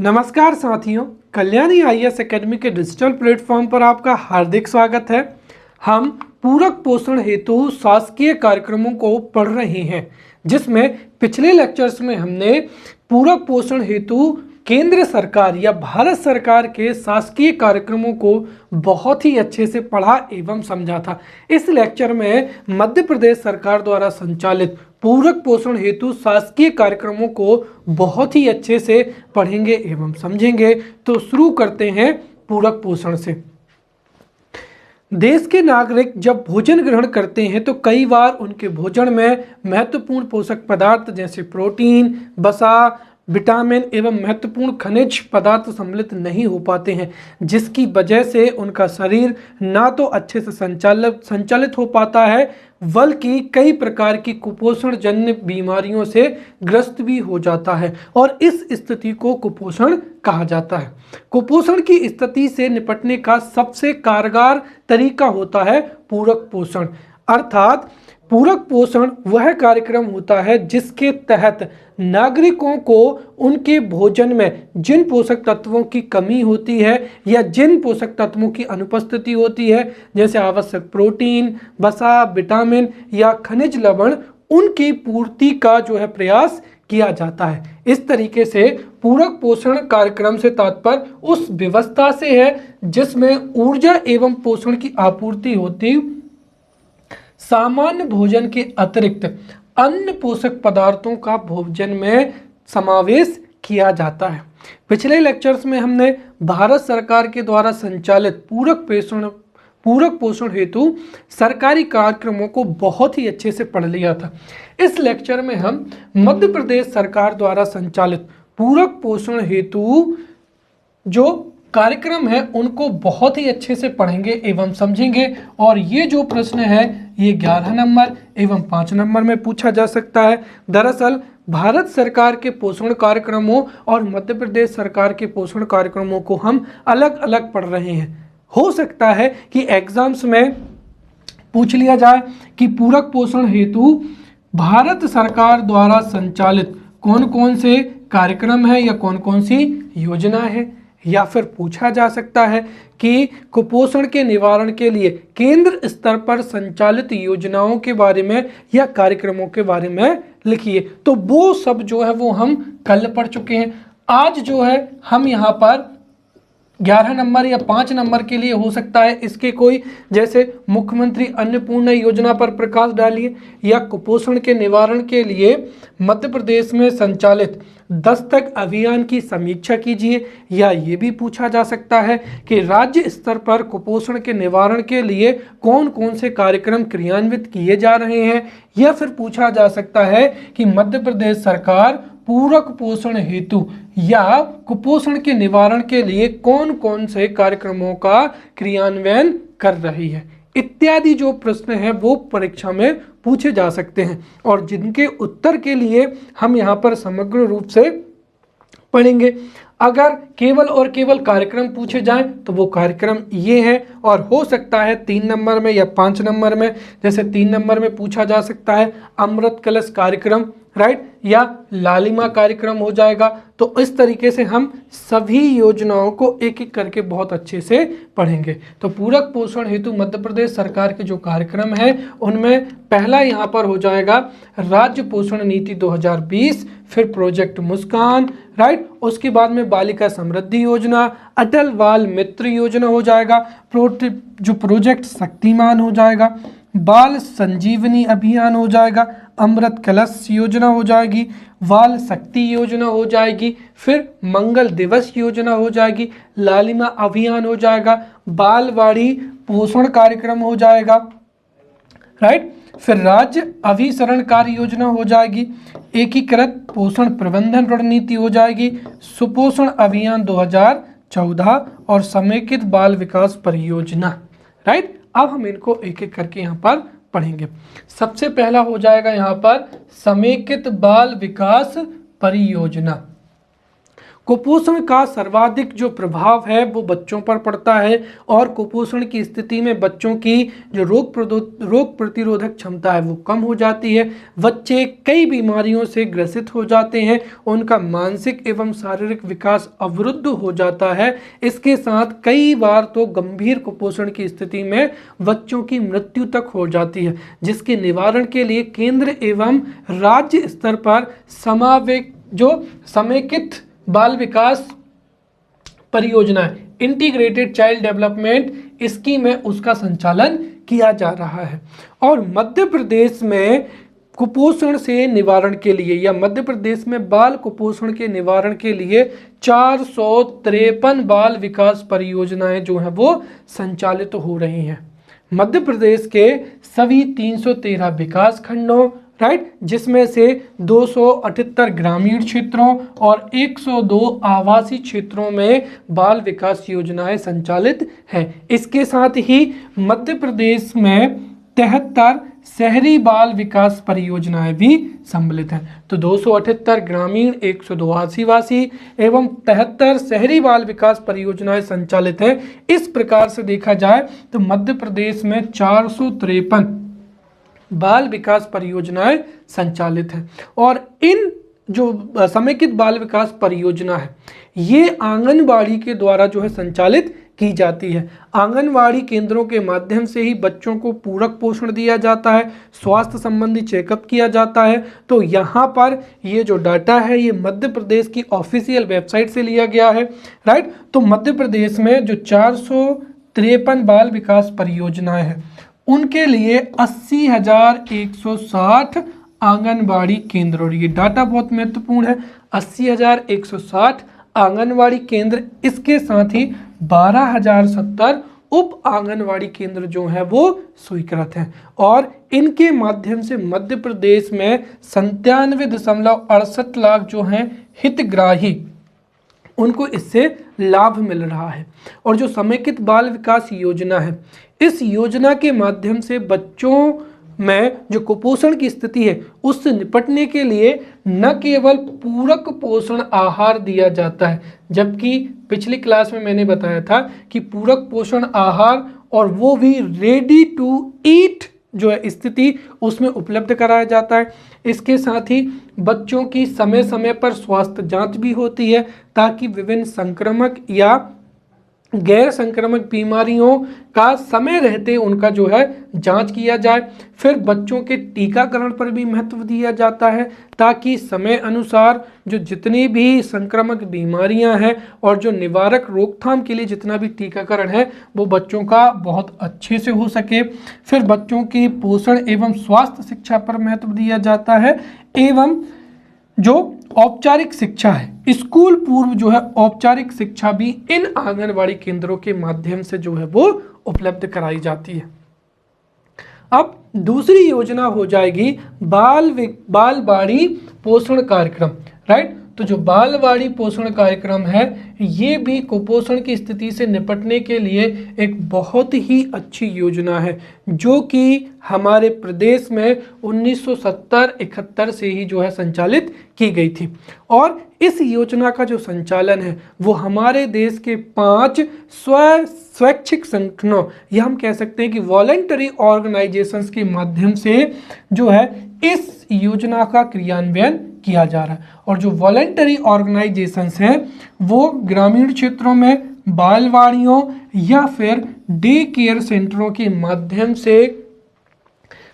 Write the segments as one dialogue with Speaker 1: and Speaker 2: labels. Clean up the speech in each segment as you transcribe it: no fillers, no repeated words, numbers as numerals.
Speaker 1: नमस्कार साथियों, Kalyani IAS academy के डिजिटल प्लेटफॉर्म पर आपका हार्दिक स्वागत है। हम पूरक पोषण हेतु शासकीय कार्यक्रमों को पढ़ रहे हैं, जिसमें पिछले लेक्चर्स में हमने पूरक पोषण हेतु केंद्र सरकार या भारत सरकार के शासकीय कार्यक्रमों को बहुत ही अच्छे से पढ़ा एवं समझा था। इस लेक्चर में मध्य प्रदेश सरकार द्वारा संचालित पूरक पोषण हेतु शासकीय कार्यक्रमों को बहुत ही अच्छे से पढ़ेंगे एवं समझेंगे। तो शुरू करते हैं पूरक पोषण से। देश के नागरिक जब भोजन ग्रहण करते हैं तो कई बार उनके भोजन में महत्वपूर्ण पोषक पदार्थ जैसे प्रोटीन, वसा, विटामिन एवं महत्वपूर्ण खनिज पदार्थ सम्मिलित नहीं हो पाते हैं, जिसकी वजह से उनका शरीर ना तो अच्छे से संचालित हो पाता है, बल्कि कई प्रकार की कुपोषण जन्य बीमारियों से ग्रस्त भी हो जाता है और इस स्थिति को कुपोषण कहा जाता है। कुपोषण की स्थिति से निपटने का सबसे कारगर तरीका होता है पूरक पोषण। अर्थात पूरक पोषण वह कार्यक्रम होता है जिसके तहत नागरिकों को उनके भोजन में जिन पोषक तत्वों की कमी होती है या जिन पोषक तत्वों की अनुपस्थिति होती है, जैसे आवश्यक प्रोटीन, वसा, विटामिन या खनिज लवण, उनकी पूर्ति का प्रयास किया जाता है। इस तरीके से पूरक पोषण कार्यक्रम से तात्पर्य उस व्यवस्था से है जिसमें ऊर्जा एवं पोषण की आपूर्ति होती सामान्य भोजन के अतिरिक्त अन्य पोषक पदार्थों का भोजन में समावेश किया जाता है। पिछले लेक्चर्स में हमने भारत सरकार के द्वारा संचालित पूरक पोषण हेतु सरकारी कार्यक्रमों को बहुत ही अच्छे से पढ़ लिया था। इस लेक्चर में हम मध्य प्रदेश सरकार द्वारा संचालित पूरक पोषण हेतु जो कार्यक्रम है उनको बहुत ही अच्छे से पढ़ेंगे एवं समझेंगे। और ये जो प्रश्न है ये 11 नंबर एवं 5 नंबर में पूछा जा सकता है। दरअसल भारत सरकार के पोषण कार्यक्रमों और मध्य प्रदेश सरकार के पोषण कार्यक्रमों को हम अलग अलग पढ़ रहे हैं। हो सकता है कि एग्जाम्स में पूछ लिया जाए कि पूरक पोषण हेतु भारत सरकार द्वारा संचालित कौन कौन से कार्यक्रम है या कौन कौन सी योजना है, या फिर पूछा जा सकता है कि कुपोषण के निवारण के लिए केंद्र स्तर पर संचालित योजनाओं के बारे में या कार्यक्रमों के बारे में लिखिए। तो वो सब वो हम कल पढ़ चुके हैं। आज हम यहाँ पर 11 नंबर या 5 नंबर के लिए हो सकता है इसके कोई, जैसे मुख्यमंत्री अन्नपूर्णा योजना पर प्रकाश डालिए, या कुपोषण के निवारण के लिए मध्य प्रदेश में संचालित दस्तक अभियान की समीक्षा कीजिए, या ये भी पूछा जा सकता है कि राज्य स्तर पर कुपोषण के निवारण के लिए कौन कौन से कार्यक्रम क्रियान्वित किए जा रहे हैं, या फिर पूछा जा सकता है कि मध्य प्रदेश सरकार पूरक पोषण हेतु या कुपोषण के निवारण के लिए कौन कौन से कार्यक्रमों का क्रियान्वयन कर रही है, इत्यादि जो प्रश्न है वो परीक्षा में पूछे जा सकते हैं और जिनके उत्तर के लिए हम यहाँ पर समग्र रूप से पढ़ेंगे। अगर केवल और केवल कार्यक्रम पूछे जाएं तो वो कार्यक्रम ये है, और हो सकता है 3 नंबर में या 5 नंबर में, जैसे 3 नंबर में पूछा जा सकता है अमृत कलश कार्यक्रम, राइट, या लालिमा कार्यक्रम हो जाएगा। तो इस तरीके से हम सभी योजनाओं को एक एक करके बहुत अच्छे से पढ़ेंगे। तो पूरक पोषण हेतु मध्य प्रदेश सरकार के जो कार्यक्रम है उनमें पहला यहाँ पर हो जाएगा राज्य पोषण नीति 2020, फिर प्रोजेक्ट मुस्कान, राइट, उसके बाद में बालिका समृद्धि योजना, अटल बाल मित्र योजना हो जाएगा, जो प्रोजेक्ट शक्तिमान हो जाएगा, बाल संजीवनी अभियान हो जाएगा, अमृत कलश योजना हो जाएगी, बाल शक्ति योजना हो जाएगी, फिर मंगल दिवस योजना हो जाएगी, लालिमा अभियान हो जाएगा, बालवाड़ी पोषण कार्यक्रम हो जाएगा, राइट, फिर राज्य अभिसरण कार्य योजना हो जाएगी, एकीकृत पोषण प्रबंधन रणनीति हो जाएगी, सुपोषण अभियान 2014 और समेकित बाल विकास परियोजना, राइट। अब हम इनको एक एक करके यहाँ पर पढ़ेंगे। सबसे पहला हो जाएगा यहाँ पर समेकित बाल विकास परियोजना। कुपोषण का सर्वाधिक जो प्रभाव है वो बच्चों पर पड़ता है और कुपोषण की स्थिति में बच्चों की जो रोग प्रतिरोधक क्षमता है वो कम हो जाती है। बच्चे कई बीमारियों से ग्रसित हो जाते हैं, उनका मानसिक एवं शारीरिक विकास अवरुद्ध हो जाता है। इसके साथ कई बार तो गंभीर कुपोषण की स्थिति में बच्चों की मृत्यु तक हो जाती है, जिसके निवारण के लिए केंद्र एवं राज्य स्तर पर समेकित बाल विकास परियोजना इंटीग्रेटेड चाइल्ड डेवलपमेंट स्कीम है, उसका संचालन किया जा रहा है। और मध्य प्रदेश में कुपोषण से निवारण के लिए या मध्य प्रदेश में बाल कुपोषण के निवारण के लिए 453 बाल विकास परियोजनाएं जो हैं वो संचालित हो रही हैं। मध्य प्रदेश के सभी 313 विकास खंडों, राइट, जिसमें से 278 ग्रामीण क्षेत्रों और 102 आवासीय क्षेत्रों में बाल विकास योजनाएं संचालित हैं। इसके साथ ही मध्य प्रदेश में 73 शहरी बाल विकास परियोजनाएं भी सम्मिलित हैं। तो 278 ग्रामीण, 102 आदिवासी एवं 73 शहरी बाल विकास परियोजनाएं संचालित हैं। इस प्रकार से देखा जाए तो मध्य प्रदेश में 453 बाल विकास परियोजनाएं संचालित हैं। और इन जो समेकित बाल विकास परियोजना है ये आंगनबाड़ी के द्वारा जो है संचालित की जाती है। आंगनबाड़ी केंद्रों के माध्यम से ही बच्चों को पूरक पोषण दिया जाता है, स्वास्थ्य संबंधी चेकअप किया जाता है। तो यहाँ पर ये जो डाटा है ये मध्य प्रदेश की ऑफिशियल वेबसाइट से लिया गया है, राइट। तो मध्य प्रदेश में जो 453 बाल विकास परियोजनाएं हैं उनके लिए 80,160 आंगनबाड़ी केंद्र, और ये डाटा बहुत महत्वपूर्ण है, 80,160 आंगनबाड़ी केंद्र, इसके साथ ही 12,070 उप आंगनबाड़ी केंद्र जो हैं वो स्वीकृत हैं। और इनके माध्यम से मध्य प्रदेश में 97.68 लाख जो हैं हितग्राही, उनको इससे लाभ मिल रहा है। और जो समेकित बाल विकास योजना है, इस योजना के माध्यम से बच्चों में जो कुपोषण की स्थिति है उससे निपटने के लिए न केवल पूरक पोषण आहार दिया जाता है, जबकि पिछली क्लास में मैंने बताया था कि पूरक पोषण आहार और वो भी रेडी टू ईट जो है स्थिति उसमें उपलब्ध कराया जाता है। इसके साथ ही बच्चों की समय समय पर स्वास्थ्य जांच भी होती है ताकि विभिन्न संक्रामक या गैर संक्रामक बीमारियों का समय रहते उनका जो है जांच किया जाए। फिर बच्चों के टीकाकरण पर भी महत्व दिया जाता है ताकि समय अनुसार जो जितनी भी संक्रामक बीमारियां हैं और जो निवारक रोकथाम के लिए जितना भी टीकाकरण है वो बच्चों का बहुत अच्छे से हो सके। फिर बच्चों की पोषण एवं स्वास्थ्य शिक्षा पर महत्व दिया जाता है एवं जो औपचारिक शिक्षा है, स्कूल पूर्व जो है औपचारिक शिक्षा भी इन आंगनबाड़ी केंद्रों के माध्यम से जो है वो उपलब्ध कराई जाती है। अब दूसरी योजना हो जाएगी बालवाड़ी पोषण कार्यक्रम, राइट। तो जो बालवाड़ी पोषण कार्यक्रम है ये भी कुपोषण की स्थिति से निपटने के लिए एक बहुत ही अच्छी योजना है जो कि हमारे प्रदेश में 1970-71 से ही जो है संचालित की गई थी। और इस योजना का जो संचालन है वो हमारे देश के 5 स्वैच्छिक संगठनों या हम कह सकते हैं कि वॉलंटरी ऑर्गेनाइजेशंस के माध्यम से जो है इस योजना का क्रियान्वयन किया जा रहा है। और जो वॉलंटरी ऑर्गेनाइजेशंस हैं वो ग्रामीण क्षेत्रों में बालवाड़ियों या फिर डे केयर सेंटरों के माध्यम से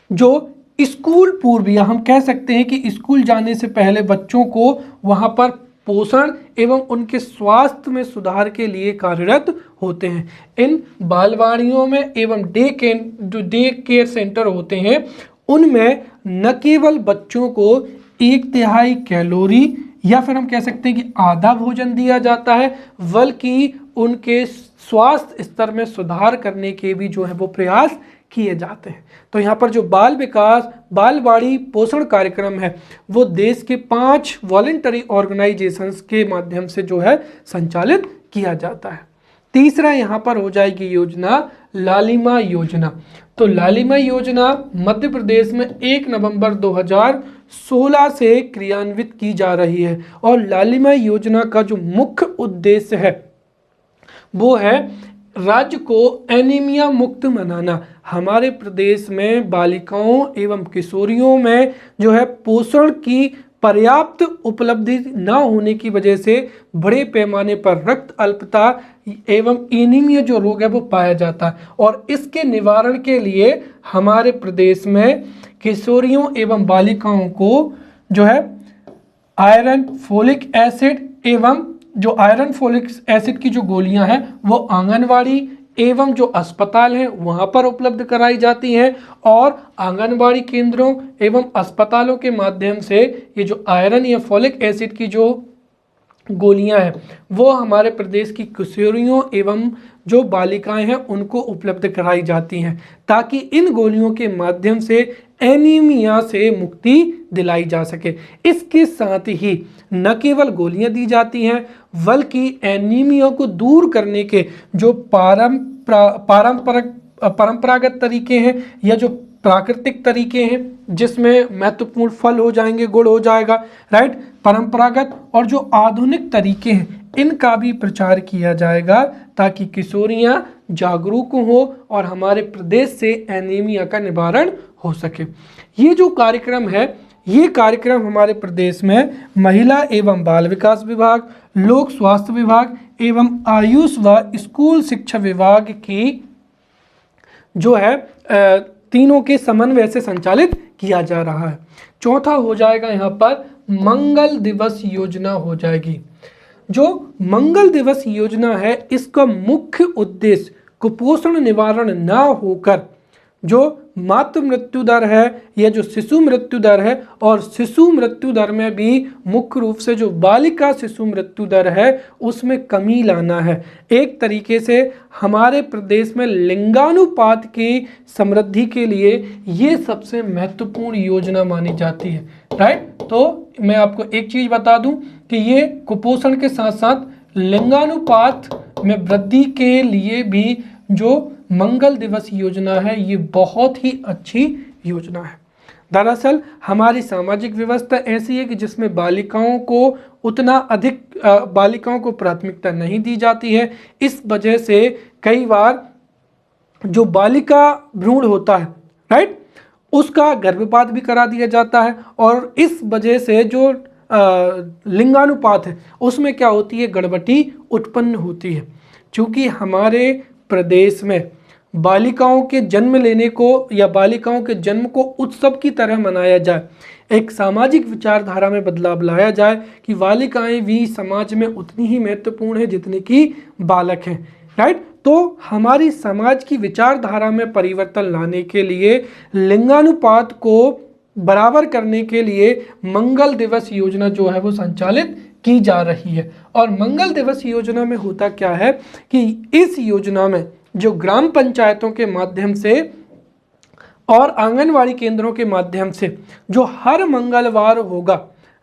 Speaker 1: जो स्कूल पूर्व या हम कह सकते हैं कि स्कूल जाने से पहले बच्चों को वहां पर पोषण एवं उनके स्वास्थ्य में सुधार के लिए कार्यरत होते हैं। इन बालवाड़ियों में एवं डे केयर सेंटर होते हैं उनमें न केवल बच्चों को 1/3 कैलोरी या फिर हम कह सकते हैं कि आधा भोजन दिया जाता है बल्कि उनके स्वास्थ्य स्तर में सुधार करने के भी जो है वो प्रयास किए जाते हैं। तो यहाँ पर जो बालवाड़ी पोषण कार्यक्रम है वो देश के 5 वॉलंटरी ऑर्गेनाइजेशंस के माध्यम से जो है संचालित किया जाता है। तीसरा यहाँ पर हो जाएगी योजना लालिमा योजना। तो लालिमा योजना मध्य प्रदेश में 1 नवंबर 2016 से क्रियान्वित की जा रही है और लालिमा योजना का जो मुख्य उद्देश्य है वो है राज्य को एनीमिया मुक्त बनाना। हमारे प्रदेश में बालिकाओं एवं किशोरियों में जो है पोषण की पर्याप्त उपलब्धि न होने की वजह से बड़े पैमाने पर रक्त अल्पता एवं एनीमिया जो रोग है वो पाया जाता है और इसके निवारण के लिए हमारे प्रदेश में किशोरियों एवं बालिकाओं को जो है आयरन, फोलिक एसिड एवं जो आयरन फोलिक एसिड की जो गोलियां हैं वो आंगनवाड़ी एवं जो अस्पताल हैं वहां पर उपलब्ध कराई जाती हैं और आंगनवाड़ी केंद्रों एवं अस्पतालों के माध्यम से ये जो आयरन या फोलिक एसिड की जो गोलियां हैं वो हमारे प्रदेश की किशोरियों एवं जो बालिकाएं हैं उनको उपलब्ध कराई जाती हैं ताकि इन गोलियों के माध्यम से एनीमिया से मुक्ति दिलाई जा सके। इसके साथ ही न केवल गोलियां दी जाती हैं बल्कि एनीमिया को दूर करने के जो परंपरागत तरीके हैं या जो प्राकृतिक तरीके हैं जिसमें महत्वपूर्ण फल हो जाएंगे, गुड़ हो जाएगा, राइट, परंपरागत और जो आधुनिक तरीके हैं इनका भी प्रचार किया जाएगा ताकि किशोरियां जागरूक हो और हमारे प्रदेश से एनीमिया का निवारण हो सके। ये जो कार्यक्रम है ये कार्यक्रम हमारे प्रदेश में महिला एवं बाल विकास विभाग, लोक स्वास्थ्य विभाग एवं आयुष व स्कूल शिक्षा विभाग की जो है तीनों के समन्वय से संचालित किया जा रहा है। चौथा हो जाएगा यहाँ पर मंगल दिवस योजना हो जाएगी। जो मंगल दिवस योजना है इसका मुख्य उद्देश्य कुपोषण निवारण ना होकर जो मातृ मृत्यु दर है या जो शिशु मृत्यु दर है और शिशु मृत्यु दर में भी मुख्य रूप से जो बालिका शिशु मृत्यु दर है उसमें कमी लाना है। एक तरीके से हमारे प्रदेश में लिंगानुपात की समृद्धि के लिए ये सबसे महत्वपूर्ण योजना मानी जाती है, राइट। तो मैं आपको एक चीज बता दूं कि ये कुपोषण के साथ साथ लिंगानुपात में वृद्धि के लिए भी जो मंगल दिवस योजना है ये बहुत ही अच्छी योजना है। दरअसल हमारी सामाजिक व्यवस्था ऐसी है कि जिसमें बालिकाओं को उतना अधिक बालिकाओं को प्राथमिकता नहीं दी जाती है। इस वजह से कई बार जो बालिका भ्रूण होता है, राइट, उसका गर्भपात भी करा दिया जाता है और इस वजह से जो लिंगानुपात है उसमें क्या होती है, गड़बड़ी उत्पन्न होती है। क्योंकि हमारे प्रदेश में बालिकाओं के जन्म लेने को या बालिकाओं के जन्म को उत्सव की तरह मनाया जाए, एक सामाजिक विचारधारा में बदलाव लाया जाए कि बालिकाएं भी समाज में उतनी ही महत्वपूर्ण है जितनी कि बालक हैं, राइट। तो हमारी समाज की विचारधारा में परिवर्तन लाने के लिए लिंगानुपात को बराबर करने के लिए मंगल दिवस योजना जो है वो संचालित की जा रही है। और मंगल दिवस योजना में होता क्या है कि इस योजना में जो ग्राम पंचायतों के माध्यम से और आंगनवाड़ी केंद्रों के माध्यम से जो हर मंगलवार होगा,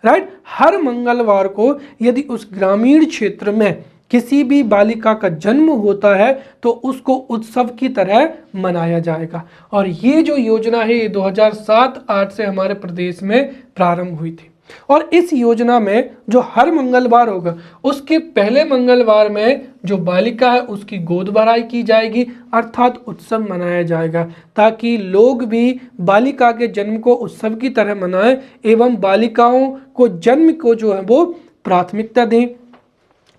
Speaker 1: राइट, हर मंगलवार को यदि उस ग्रामीण क्षेत्र में किसी भी बालिका का जन्म होता है तो उसको उत्सव की तरह मनाया जाएगा। और ये जो योजना है ये 2007-08 से हमारे प्रदेश में प्रारंभ हुई थी। और इस योजना में जो हर मंगलवार होगा उसके पहले मंगलवार में जो बालिका है उसकी गोद भराई की जाएगी, अर्थात उत्सव मनाया जाएगा ताकि लोग भी बालिका के जन्म को उत्सव की तरह मनाएं एवं बालिकाओं को जन्म को जो है वो प्राथमिकता दें,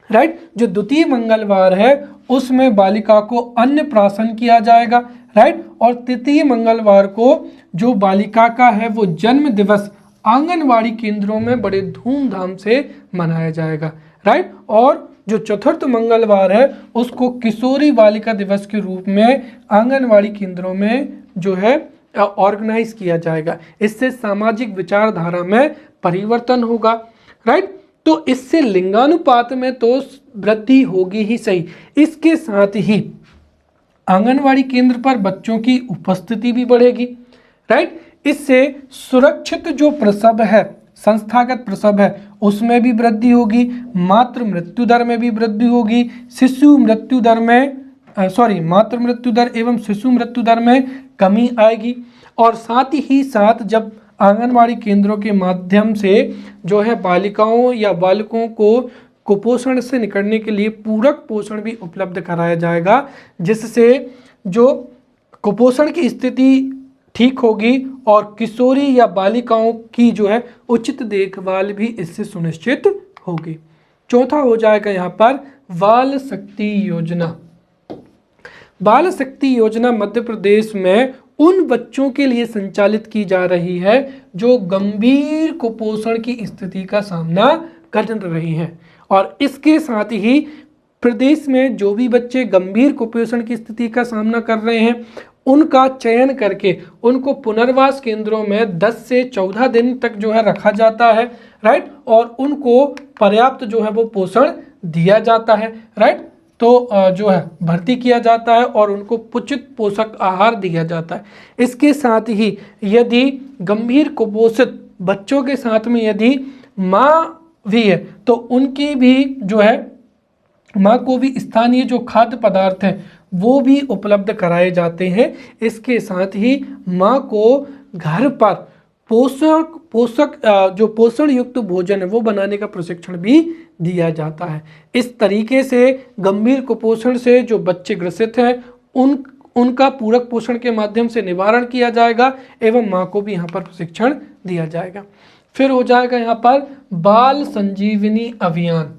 Speaker 1: राइट। जो द्वितीय मंगलवार है उसमें बालिका को अन्नप्राशन किया जाएगा, राइट। और तृतीय मंगलवार को जो बालिका का है वो जन्म दिवस आंगनवाड़ी केंद्रों में बड़े धूमधाम से मनाया जाएगा, राइट। और जो चतुर्थ मंगलवार है उसको किशोरी बालिका दिवस के रूप में आंगनवाड़ी केंद्रों में जो है ऑर्गेनाइज किया जाएगा। इससे सामाजिक विचारधारा में परिवर्तन होगा, राइट। तो इससे लिंगानुपात में तो वृद्धि होगी ही सही, इसके साथ ही आंगनवाड़ी केंद्र पर बच्चों की उपस्थिति भी बढ़ेगी, राइट। इससे सुरक्षित जो प्रसव है, संस्थागत प्रसव है, उसमें भी वृद्धि होगी, मातृ मृत्यु दर में भी वृद्धि होगी, शिशु मृत्यु दर में मातृ मृत्यु दर एवं शिशु मृत्यु दर में कमी आएगी। और साथ ही साथ जब आंगनवाड़ी केंद्रों के माध्यम से जो है बालिकाओं या बालकों को कुपोषण से निकलने के लिए पूरक पोषण भी उपलब्ध कराया जाएगा, जिससे जो कुपोषण की स्थिति ठीक होगी और किशोरी या बालिकाओं की जो है उचित देखभाल भी इससे सुनिश्चित होगी। चौथा हो जाएगा यहाँ पर बाल शक्ति योजना। बाल शक्ति योजना मध्य प्रदेश में उन बच्चों के लिए संचालित की जा रही है जो गंभीर कुपोषण की स्थिति का सामना कर रही हैं। और इसके साथ ही प्रदेश में जो भी बच्चे गंभीर कुपोषण की स्थिति का सामना कर रहे हैं उनका चयन करके उनको पुनर्वास केंद्रों में 10 से 14 दिन तक जो है रखा जाता है, राइट, और उनको पर्याप्त जो है वो पोषण दिया जाता है, राइट। तो जो है भर्ती किया जाता है और उनको उचित पोषक आहार दिया जाता है। इसके साथ ही यदि गंभीर कुपोषित बच्चों के साथ में यदि माँ भी है तो उनकी भी जो है माँ को भी स्थानीय जो खाद्य पदार्थ हैं वो भी उपलब्ध कराए जाते हैं। इसके साथ ही माँ को घर पर जो पोषण युक्त भोजन है वो बनाने का प्रशिक्षण भी दिया जाता है। इस तरीके से गंभीर कुपोषण से जो बच्चे ग्रसित हैं उनका पूरक पोषण के माध्यम से निवारण किया जाएगा एवं माँ को भी यहाँ पर प्रशिक्षण दिया जाएगा। फिर हो जाएगा यहाँ पर बाल संजीवनी अभियान।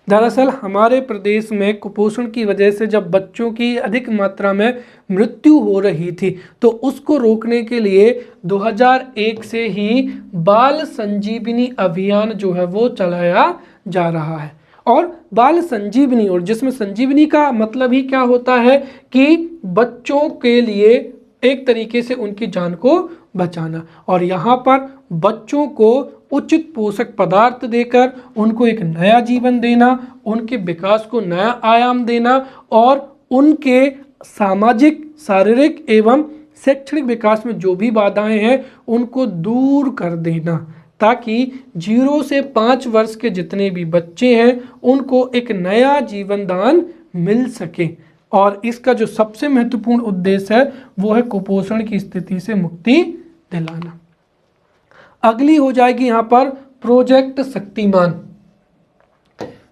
Speaker 1: दरअसल हमारे प्रदेश में कुपोषण की वजह से जब बच्चों की अधिक मात्रा में मृत्यु हो रही थी तो उसको रोकने के लिए 2001 से ही बाल संजीवनी अभियान जो है वो चलाया जा रहा है। और बाल संजीवनी, और जिसमें संजीवनी का मतलब ही क्या होता है कि बच्चों के लिए एक तरीके से उनकी जान को बचाना, और यहाँ पर बच्चों को उचित पोषक पदार्थ देकर उनको एक नया जीवन देना, उनके विकास को नया आयाम देना और उनके सामाजिक, शारीरिक एवं शैक्षणिक विकास में जो भी बाधाएं हैं उनको दूर कर देना, ताकि 0 से 5 वर्ष के जितने भी बच्चे हैं उनको एक नया जीवन दान मिल सके। और इसका जो सबसे महत्वपूर्ण उद्देश्य है वो है कुपोषण की स्थिति से मुक्ति दिलाना। अगली हो जाएगी यहाँ पर प्रोजेक्ट शक्तिमान।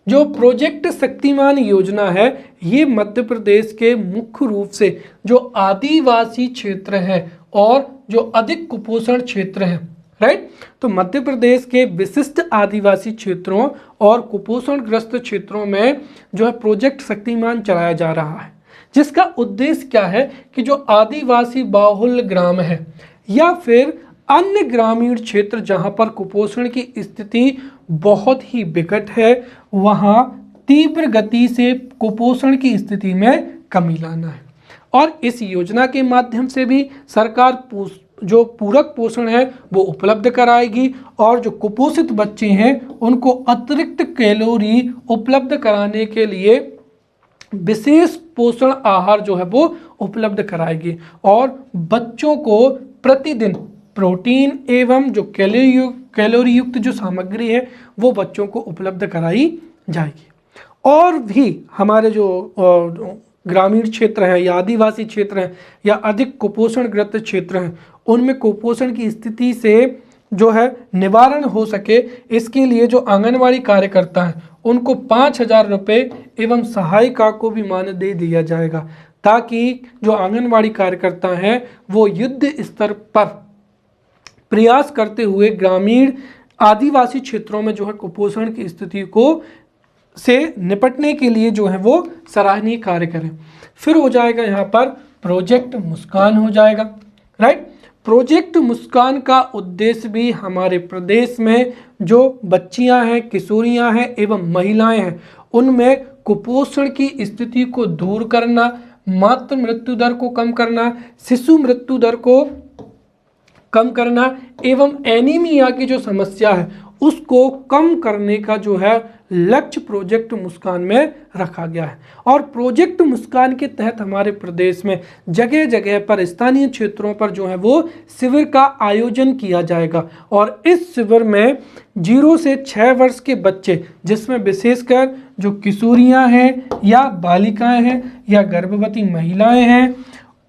Speaker 1: जो प्रोजेक्ट शक्तिमान योजना है ये मध्य प्रदेश के मुख्य रूप से जो आदिवासी क्षेत्र है और जो अधिक कुपोषण क्षेत्र है, राइट, तो मध्य प्रदेश के विशिष्ट आदिवासी क्षेत्रों और कुपोषणग्रस्त क्षेत्रों में जो है प्रोजेक्ट शक्तिमान चलाया जा रहा है, जिसका उद्देश्य क्या है कि जो आदिवासी बाहुल्य ग्राम है या फिर अन्य ग्रामीण क्षेत्र जहां पर कुपोषण की स्थिति बहुत ही विकट है वहां तीव्र गति से कुपोषण की स्थिति में कमी लाना है। और इस योजना के माध्यम से भी सरकार जो पूरक पोषण है वो उपलब्ध कराएगी और जो कुपोषित बच्चे हैं उनको अतिरिक्त कैलोरी उपलब्ध कराने के लिए विशेष पोषण आहार जो है वो उपलब्ध कराएगी और बच्चों को प्रतिदिन प्रोटीन एवं जो कैलोरी युक्त जो सामग्री है वो बच्चों को उपलब्ध कराई जाएगी। और भी हमारे जो ग्रामीण क्षेत्र हैं या आदिवासी क्षेत्र हैं या अधिक कुपोषणग्रस्त क्षेत्र हैं उनमें कुपोषण की स्थिति से जो है निवारण हो सके, इसके लिए जो आंगनवाड़ी कार्यकर्ता हैं उनको 5,000 रुपये एवं सहायिका को भी मानदेय दिया जाएगा, ताकि जो आंगनवाड़ी कार्यकर्ता हैं वो युद्ध स्तर पर प्रयास करते हुए ग्रामीण आदिवासी क्षेत्रों में जो है कुपोषण की स्थिति को से निपटने के लिए जो है वो सराहनीय कार्य करें। फिर हो जाएगा यहाँ पर प्रोजेक्ट मुस्कान हो जाएगा, राइट। प्रोजेक्ट मुस्कान का उद्देश्य भी हमारे प्रदेश में जो बच्चियां हैं, किशोरियां हैं एवं महिलाएं हैं उनमें कुपोषण की स्थिति को दूर करना, मातृ मृत्यु दर को कम करना, शिशु मृत्यु दर को कम करना एवं एनीमिया की जो समस्या है उसको कम करने का जो है लक्ष्य प्रोजेक्ट मुस्कान में रखा गया है। और प्रोजेक्ट मुस्कान के तहत हमारे प्रदेश में जगह जगह पर स्थानीय क्षेत्रों पर जो है वो शिविर का आयोजन किया जाएगा। और इस शिविर में 0 से 6 वर्ष के बच्चे, जिसमें विशेषकर जो किशोरियां हैं या बालिकाएं हैं या गर्भवती महिलाएं हैं,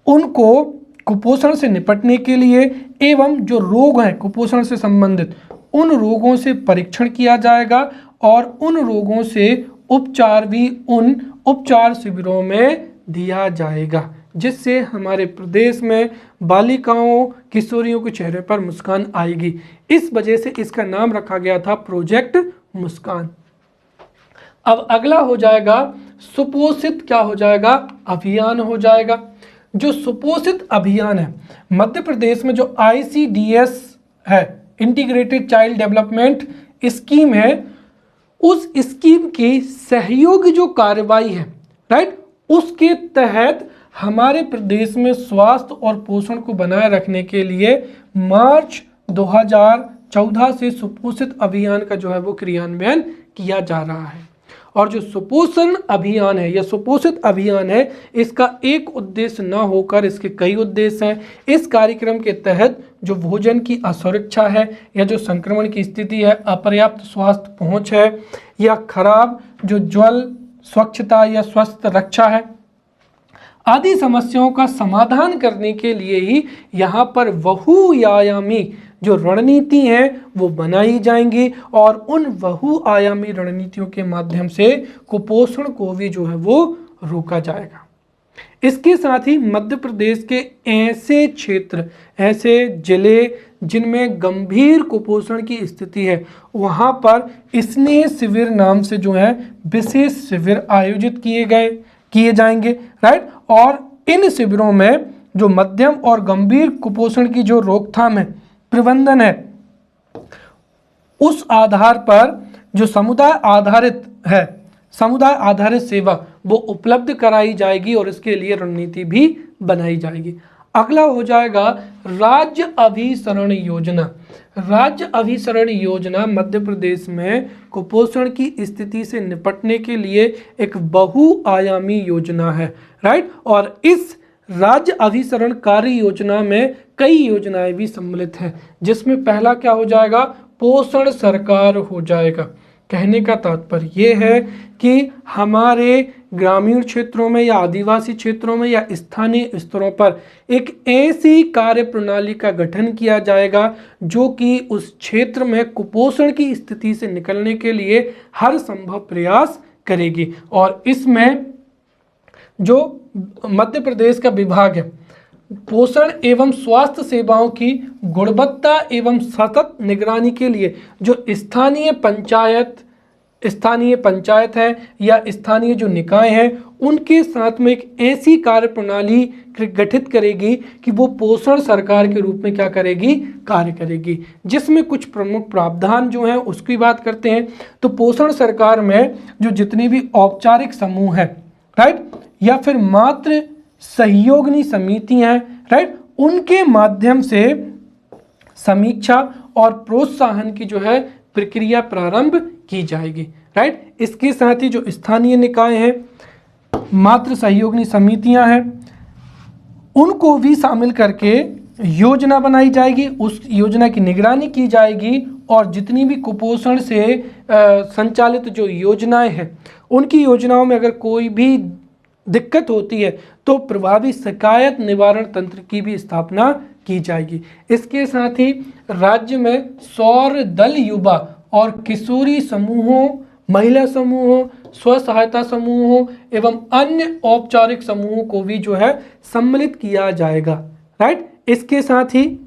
Speaker 1: उनको कुपोषण से निपटने के लिए एवं जो रोग हैं कुपोषण से संबंधित, उन रोगों से परीक्षण किया जाएगा और उन रोगों से उपचार भी उन उपचार शिविरों में दिया जाएगा, जिससे हमारे प्रदेश में बालिकाओं किशोरियों के चेहरे पर मुस्कान आएगी। इस वजह से इसका नाम रखा गया था प्रोजेक्ट मुस्कान। अब अगला हो जाएगा सुपोषित, क्या हो जाएगा, अभियान हो जाएगा। जो सुपोषित अभियान है, मध्य प्रदेश में जो ICDS है, इंटीग्रेटेड चाइल्ड डेवलपमेंट स्कीम है, उस स्कीम की सहयोगी जो कार्रवाई है, राइट, उसके तहत हमारे प्रदेश में स्वास्थ्य और पोषण को बनाए रखने के लिए मार्च 2014 से सुपोषित अभियान का जो है वो क्रियान्वयन किया जा रहा है। और जो सुपोषण अभियान है या सुपोषित अभियान है, इसका एक उद्देश्य न होकर इसके कई उद्देश्य हैं। इस कार्यक्रम के तहत जो भोजन की असुरक्षा है या जो संक्रमण की स्थिति है, अपर्याप्त स्वास्थ्य पहुंच है या खराब जो जल स्वच्छता या स्वस्थ रक्षा है, आदि समस्याओं का समाधान करने के लिए ही यहाँ पर बहुआयामी जो रणनीति हैं वो बनाई जाएंगी और उन बहुआयामी रणनीतियों के माध्यम से कुपोषण को भी जो है वो रोका जाएगा। इसके साथ ही मध्य प्रदेश के ऐसे क्षेत्र, ऐसे जिले जिनमें गंभीर कुपोषण की स्थिति है, वहाँ पर स्नेह शिविर नाम से जो है विशेष शिविर आयोजित किए जाएंगे, राइट। और इन शिविरों में जो मध्यम और गंभीर कुपोषण की जो रोकथाम है, प्रबंधन है, उस आधार पर जो समुदाय आधारित सेवा वो उपलब्ध कराई जाएगी और इसके लिए रणनीति भी बनाई जाएगी। अगला हो जाएगा राज्य अभिसरण योजना। राज्य अभिसरण योजना मध्य प्रदेश में कुपोषण की स्थिति से निपटने के लिए एक बहुआयामी योजना है, राइट। और इस राज्य अभिसरण कार्य योजना में कई योजनाएं भी सम्मिलित हैं, जिसमें पहला क्या हो जाएगा, पोषण सरकार हो जाएगा। कहने का तात्पर्य ये है कि हमारे ग्रामीण क्षेत्रों में या आदिवासी क्षेत्रों में या स्थानीय स्तरों पर एक ऐसी कार्य प्रणाली का गठन किया जाएगा जो कि उस क्षेत्र में कुपोषण की स्थिति से निकलने के लिए हर संभव प्रयास करेगी। और इसमें जो मध्य प्रदेश का विभाग है, पोषण एवं स्वास्थ्य सेवाओं की गुणवत्ता एवं सतत निगरानी के लिए जो स्थानीय पंचायत है या स्थानीय जो निकाय हैं, उनके साथ में एक ऐसी कार्य प्रणाली गठित करेगी कि वो पोषण सरकार के रूप में क्या करेगी, कार्य करेगी। जिसमें कुछ प्रमुख प्रावधान जो हैं उसकी बात करते हैं। तो पोषण सरकार में जो जितने भी औपचारिक समूह हैं, राइट, या फिर मात्र सहयोगिनी समितियां हैं, राइट, उनके माध्यम से समीक्षा और प्रोत्साहन की जो है प्रक्रिया प्रारंभ की जाएगी, राइट। इसके साथ ही जो स्थानीय निकाय हैं, मात्र सहयोगिनी समितियां हैं, उनको भी शामिल करके योजना बनाई जाएगी, उस योजना की निगरानी की जाएगी और जितनी भी कुपोषण से संचालित जो योजनाएं हैं, उनकी योजनाओं में अगर कोई भी दिक्कत होती है तो प्रभावी शिकायत निवारण तंत्र की भी स्थापना की जाएगी। इसके साथ ही राज्य में सौर दल युवा और किशोरी समूहों, महिला समूहों, स्व सहायता समूहों एवं अन्य औपचारिक समूहों को भी जो है सम्मिलित किया जाएगा, राइट। इसके साथ ही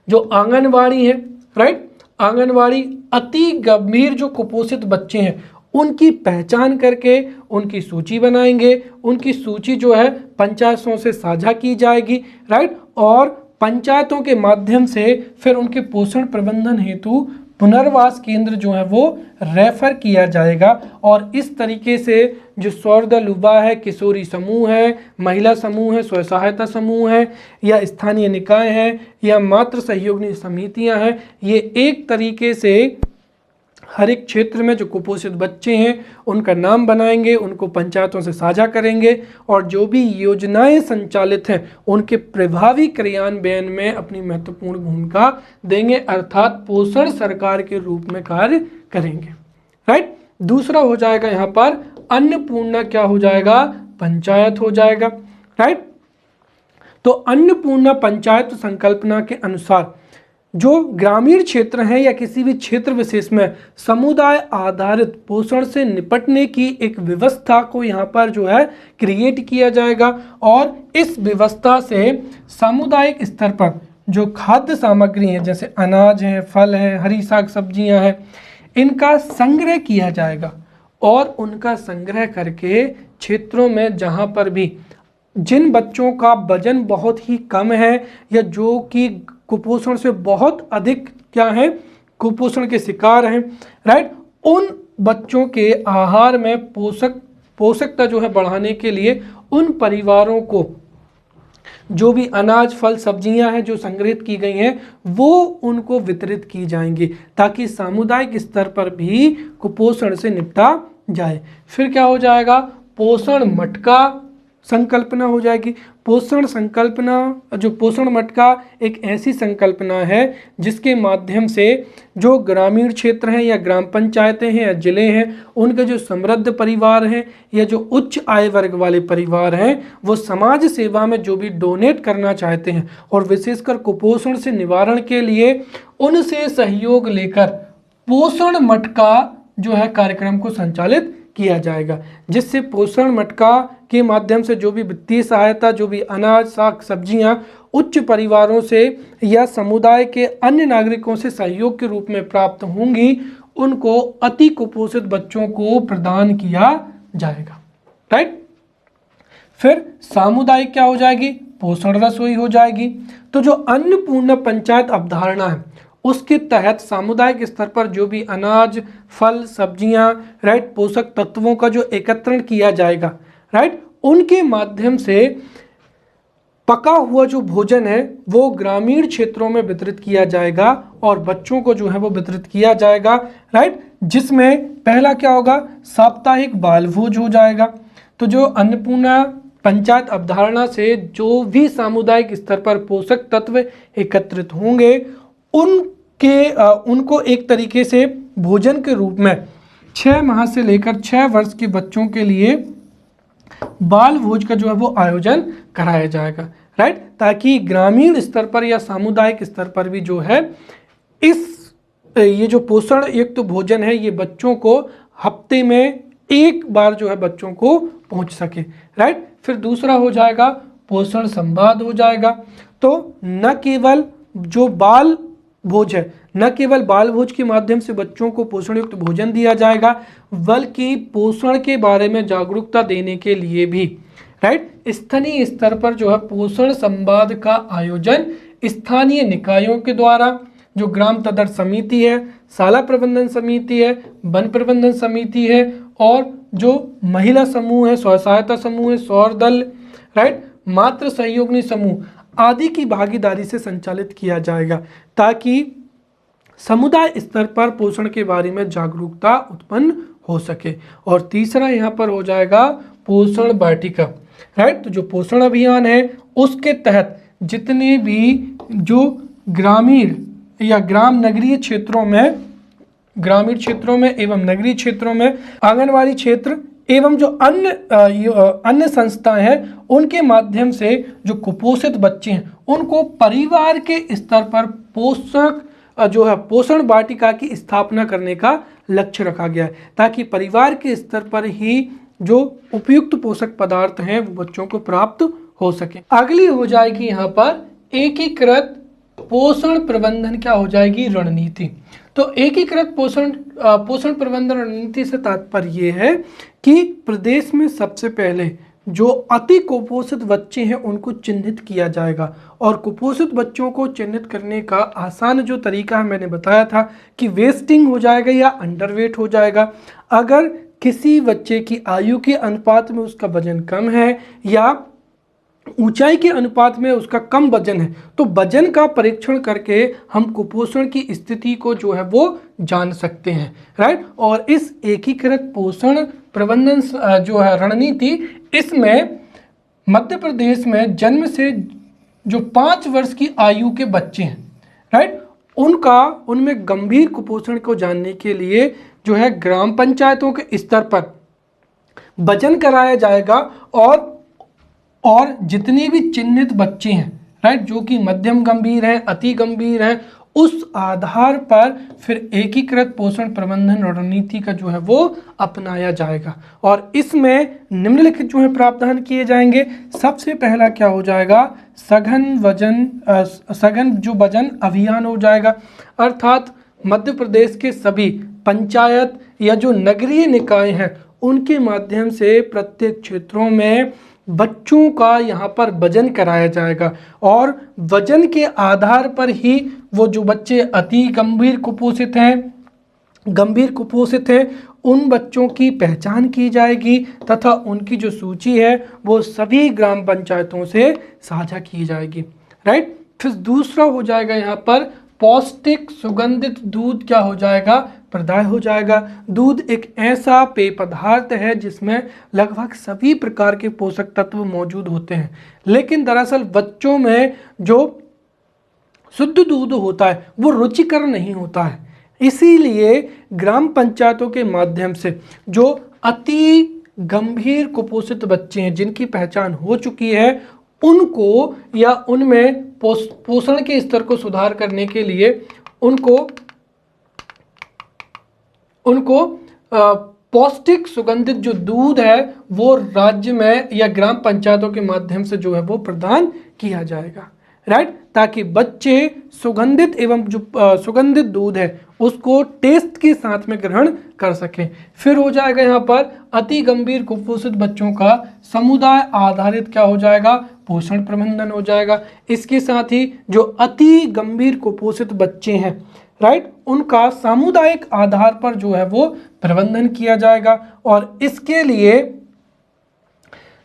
Speaker 1: जो आंगनवाड़ी है, राइट, आंगनवाड़ी अति गंभीर जो कुपोषित बच्चे हैं उनकी पहचान करके उनकी सूची बनाएंगे, उनकी सूची जो है पंचायतों से साझा की जाएगी, राइट। और पंचायतों के माध्यम से फिर उनके पोषण प्रबंधन हेतु पुनर्वास केंद्र जो है वो रेफर किया जाएगा। और इस तरीके से जो सौरदल युवा है, किशोरी समूह है, महिला समूह है, स्व सहायता समूह है या स्थानीय निकाय है या मात्र सहयोगिनी समितियां हैं, ये एक तरीके से हर एक क्षेत्र में जो कुपोषित बच्चे हैं उनका नाम बनाएंगे, उनको पंचायतों से साझा करेंगे और जो भी योजनाएं संचालित हैं उनके प्रभावी क्रियान्वयन में अपनी महत्वपूर्ण भूमिका देंगे, अर्थात पोषण सरकार के रूप में कार्य करेंगे। राइट। दूसरा हो जाएगा यहाँ पर अन्नपूर्णा, क्या हो जाएगा, पंचायत हो जाएगा। राइट। तो अन्नपूर्णा पंचायत संकल्पना के अनुसार जो ग्रामीण क्षेत्र हैं या किसी भी क्षेत्र विशेष में समुदाय आधारित पोषण से निपटने की एक व्यवस्था को यहाँ पर जो है क्रिएट किया जाएगा और इस व्यवस्था से सामुदायिक स्तर पर जो खाद्य सामग्री है जैसे अनाज है, फल है, हरी साग सब्जियां हैं, इनका संग्रह किया जाएगा और उनका संग्रह करके क्षेत्रों में जहाँ पर भी जिन बच्चों का वजन बहुत ही कम है या जो कि कुपोषण से बहुत अधिक क्या है, कुपोषण के शिकार हैं, राइट, उन बच्चों के आहार में पोषकता जो है बढ़ाने के लिए उन परिवारों को जो भी अनाज, फल, सब्जियां हैं जो संग्रहित की गई हैं वो उनको वितरित की जाएंगी ताकि सामुदायिक स्तर पर भी कुपोषण से निपटा जाए। फिर क्या हो जाएगा, पोषण मटका संकल्पना हो जाएगी। पोषण संकल्पना, जो पोषण मटका एक ऐसी संकल्पना है जिसके माध्यम से जो ग्रामीण क्षेत्र हैं या ग्राम पंचायतें हैं या जिले हैं उनके जो समृद्ध परिवार हैं या जो उच्च आय वर्ग वाले परिवार हैं वो समाज सेवा में जो भी डोनेट करना चाहते हैं और विशेषकर कुपोषण से निवारण के लिए उनसे सहयोग लेकर पोषण मटका जो है कार्यक्रम को संचालित किया जाएगा, जिससे पोषण मटका के माध्यम से जो भी वित्तीय सहायता, जो भी अनाज, साग सब्जियां उच्च परिवारों से या समुदाय के अन्य नागरिकों से सहयोग के रूप में प्राप्त होंगी, उनको अति कुपोषित बच्चों को प्रदान किया जाएगा। राइट। फिर सामुदायिक क्या हो जाएगी, पोषण रसोई हो जाएगी। तो जो अन्नपूर्णा पंचायत अवधारणा है उसके तहत सामुदायिक स्तर पर जो भी अनाज, फल, सब्जियां, राइट, पोषक तत्वों का जो एकत्रण किया जाएगा, राइट, उनके माध्यम से पका हुआ जो भोजन है वो ग्रामीण क्षेत्रों में वितरित किया जाएगा और बच्चों को जो है वो वितरित किया जाएगा। राइट। जिसमें पहला क्या होगा, साप्ताहिक बाल भोज हो जाएगा। तो जो अन्नपूर्णा पंचायत अवधारणा से जो भी सामुदायिक स्तर पर पोषक तत्व एकत्रित होंगे उनको एक तरीके से भोजन के रूप में 6 माह से लेकर 6 वर्ष के बच्चों के लिए बाल भोज का जो है वो आयोजन कराया जाएगा। राइट। ताकि ग्रामीण स्तर पर या सामुदायिक स्तर पर भी जो है ये जो पोषण युक्त भोजन है ये बच्चों को हफ्ते में एक बार जो है बच्चों को पहुंच सके। राइट। फिर दूसरा हो जाएगा पोषण संवाद हो जाएगा। तो न केवल जो बाल भोज है, न केवल बाल भोज के माध्यम से बच्चों को पोषण युक्त भोजन दिया जाएगा बल्कि पोषण के बारे में जागरूकता देने के लिए भी, राइट, स्थानीय स्तर पर जो है पोषण संवाद का आयोजन स्थानीय निकायों के द्वारा, जो ग्राम तदर समिति है, शाला प्रबंधन समिति है, वन प्रबंधन समिति है और जो महिला समूह है, स्व सहायता समूह है, सौर दल, राइट, मातृ सहयोगिनी समूह आदि की भागीदारी से संचालित किया जाएगा ताकि समुदाय स्तर पर पोषण के बारे में जागरूकता उत्पन्न हो सके। और तीसरा यहाँ पर हो जाएगा पोषण वाटिका। राइट। तो जो पोषण अभियान है उसके तहत जितने भी जो ग्रामीण या ग्राम नगरीय क्षेत्रों में, ग्रामीण क्षेत्रों में एवं नगरीय क्षेत्रों में आंगनवाड़ी क्षेत्र एवं जो अन्य संस्थाएं हैं उनके माध्यम से जो कुपोषित बच्चे हैं उनको परिवार के स्तर पर पोषक जो है पोषण वाटिका की स्थापना करने का लक्ष्य रखा गया है ताकि परिवार के स्तर पर ही जो उपयुक्त पोषक पदार्थ हैं वो बच्चों को प्राप्त हो सके। अगली हो जाएगी यहाँ पर एकीकृत पोषण प्रबंधन क्या हो जाएगी, रणनीति। तो एकीकृत पोषण प्रबंधन रणनीति से तात्पर्य ये है कि प्रदेश में सबसे पहले जो अति कुपोषित बच्चे हैं उनको चिन्हित किया जाएगा और कुपोषित बच्चों को चिन्हित करने का आसान जो तरीका है मैंने बताया था कि वेस्टिंग हो जाएगा या अंडरवेट हो जाएगा। अगर किसी बच्चे की आयु के अनुपात में उसका वजन कम है या ऊंचाई के अनुपात में उसका कम वजन है, तो वजन का परीक्षण करके हम कुपोषण की स्थिति को जो है वो जान सकते हैं, राइट। और इस एकीकृत पोषण प्रबंधन जो है रणनीति, इसमें मध्य प्रदेश में जन्म से जो 5 वर्ष की आयु के बच्चे हैं, राइट, उनमें गंभीर कुपोषण को जानने के लिए जो है ग्राम पंचायतों के स्तर पर वजन कराया जाएगा, और जितने भी चिन्हित बच्चे हैं, राइट, जो कि मध्यम गंभीर हैं, अति गंभीर हैं, उस आधार पर फिर एकीकृत पोषण प्रबंधन रणनीति का जो है वो अपनाया जाएगा। और इसमें निम्नलिखित जो है प्रावधान किए जाएंगे। सबसे पहला क्या हो जाएगा, सघन जो वजन अभियान हो जाएगा, अर्थात मध्य प्रदेश के सभी पंचायत या जो नगरीय निकाय हैं उनके माध्यम से प्रत्येक क्षेत्रों में बच्चों का यहाँ पर वजन कराया जाएगा, और वजन के आधार पर ही वो जो बच्चे अति गंभीर कुपोषित हैं उन बच्चों की पहचान की जाएगी तथा उनकी जो सूची है वो सभी ग्राम पंचायतों से साझा की जाएगी, राइट। फिर दूसरा हो जाएगा यहाँ पर पौष्टिक सुगंधित दूध क्या हो जाएगा, प्रदाय हो जाएगा। दूध एक ऐसा पेय पदार्थ है जिसमें लगभग सभी प्रकार के पोषक तत्व मौजूद होते हैं, लेकिन दरअसल बच्चों में जो शुद्ध दूध होता है वो रुचिकर नहीं होता है। इसीलिए ग्राम पंचायतों के माध्यम से जो अति गंभीर कुपोषित बच्चे हैं जिनकी पहचान हो चुकी है, उनको या उनमें पोषण के स्तर को सुधार करने के लिए उनको पौष्टिक सुगंधित जो दूध है वो राज्य में या ग्राम पंचायतों के माध्यम से जो है वो प्रदान किया जाएगा, राइट, ताकि बच्चे सुगंधित एवं जो सुगंधित दूध है उसको टेस्ट के साथ में ग्रहण कर सकें। फिर हो जाएगा यहाँ पर अति गंभीर कुपोषित बच्चों का समुदाय आधारित क्या हो जाएगा, पोषण प्रबंधन हो जाएगा। इसके साथ ही जो अति गंभीर कुपोषित बच्चे हैं, राइट, उनका सामुदायिक आधार पर जो है वो प्रबंधन किया जाएगा, और इसके लिए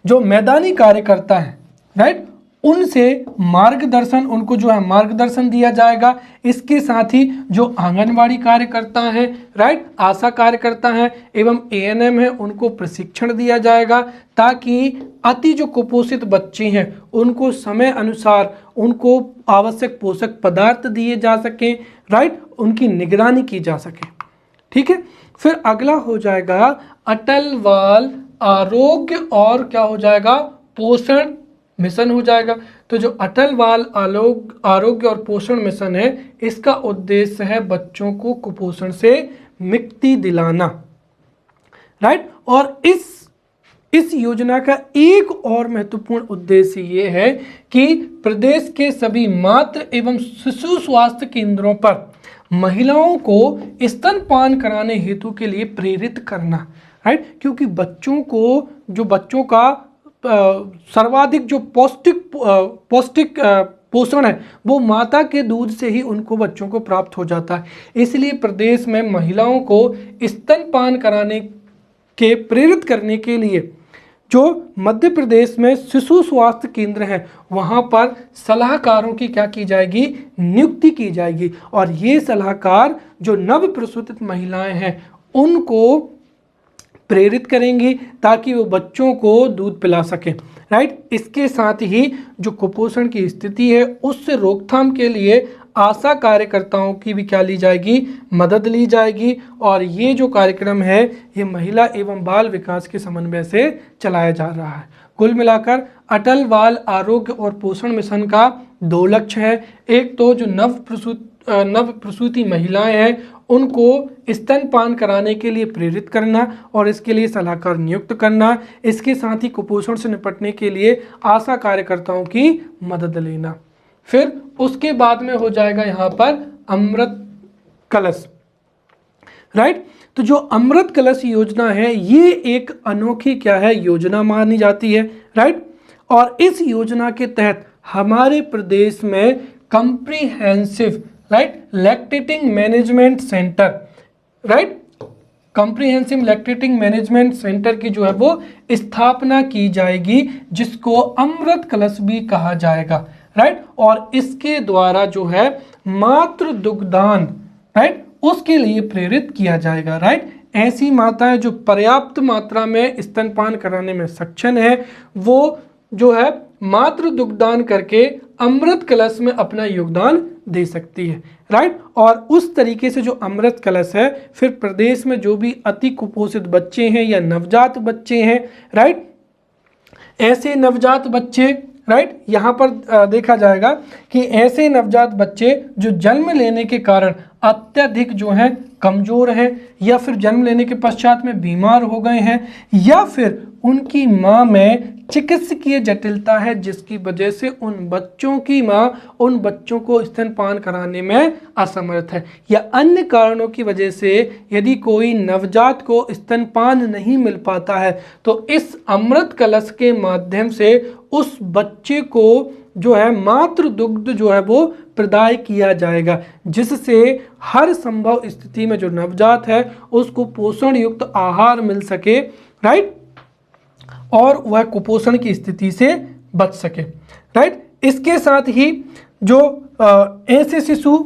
Speaker 1: जो मैदानी कार्यकर्ता है, राइट, उनसे उनको जो है मार्गदर्शन दिया जाएगा। इसके साथ ही जो आंगनवाड़ी कार्यकर्ता हैं, राइट, आशा कार्यकर्ता हैं एवं एएनएम है, उनको प्रशिक्षण दिया जाएगा ताकि अति जो कुपोषित बच्चे हैं उनको समय अनुसार उनको आवश्यक पोषक पदार्थ दिए जा सकें, राइट, उनकी निगरानी की जा सके, ठीक है। फिर अगला हो जाएगा अटल बाल आरोग्य और क्या हो जाएगा, पोषण मिशन हो जाएगा। तो जो अटल बाल आरोग्य और पोषण मिशन है, इसका उद्देश्य है बच्चों को कुपोषण से मुक्ति दिलाना, राइट। और इस योजना का एक और महत्वपूर्ण उद्देश्य ये है कि प्रदेश के सभी मातृ एवं शिशु स्वास्थ्य केंद्रों पर महिलाओं को स्तनपान कराने हेतु के लिए प्रेरित करना, राइट, क्योंकि बच्चों का सर्वाधिक जो पौष्टिक पोषण है वो माता के दूध से ही उनको बच्चों को प्राप्त हो जाता है। इसलिए प्रदेश में महिलाओं को स्तनपान कराने के प्रेरित करने के लिए जो मध्य प्रदेश में शिशु स्वास्थ्य केंद्र हैं वहाँ पर सलाहकारों की क्या की जाएगी, नियुक्ति की जाएगी, और ये सलाहकार जो नव प्रसूतित महिलाएं हैं उनको प्रेरित करेंगी ताकि वो बच्चों को दूध पिला सकें, राइट। इसके साथ ही जो कुपोषण की स्थिति है उससे रोकथाम के लिए आशा कार्यकर्ताओं की भी क्या ली जाएगी, मदद ली जाएगी, और ये जो कार्यक्रम है ये महिला एवं बाल विकास के समन्वय से चलाया जा रहा है। कुल मिलाकर अटल बाल आरोग्य और पोषण मिशन का 2 लक्ष्य है। एक तो जो नव प्रसूति महिलाएं हैं उनको स्तनपान कराने के लिए प्रेरित करना और इसके लिए सलाहकार नियुक्त करना। इसके साथ ही कुपोषण से निपटने के लिए आशा कार्यकर्ताओं की मदद लेना। फिर उसके बाद में हो जाएगा यहाँ पर अमृत कलश, राइट। तो जो अमृत कलश योजना है ये एक अनोखी क्या है, योजना मानी जाती है, राइट। और इस योजना के तहत हमारे प्रदेश में comprehensive, right, lactating management centre, right, comprehensive lactating management centre की जो है वो स्थापना की जाएगी, जिसको अमृत कलश भी कहा जाएगा, राइट। और इसके द्वारा जो है मातृ दुग्धदान, राइट, उसके लिए प्रेरित किया जाएगा, राइट। ऐसी माताएं जो पर्याप्त मात्रा में स्तनपान कराने में सक्षम है, वो जो है मातृ दुग्धदान करके अमृत कलश में अपना योगदान दे सकती है, राइट। और उस तरीके से जो अमृत कलश है, फिर प्रदेश में जो भी अति कुपोषित बच्चे हैं या नवजात बच्चे हैं, राइट, ऐसे नवजात बच्चे, राइट, यहाँ पर देखा जाएगा कि ऐसे नवजात बच्चे जो जन्म लेने के कारण अत्यधिक जो हैं कमज़ोर हैं, या फिर जन्म लेने के पश्चात में बीमार हो गए हैं, या फिर उनकी माँ में चिकित्सकीय जटिलता है, जिसकी वजह से उन बच्चों की माँ उन बच्चों को स्तनपान कराने में असमर्थ है, या अन्य कारणों की वजह से यदि कोई नवजात को स्तनपान नहीं मिल पाता है, तो इस अमृत कलश के माध्यम से उस बच्चे को जो है मातृ दुग्ध जो है वो प्रदाय किया जाएगा, जिससे हर संभव स्थिति में जो नवजात है उसको पोषण युक्त आहार मिल सके, राइट, और वह कुपोषण की स्थिति से बच सके, राइट। इसके साथ ही जो ऐसे शिशु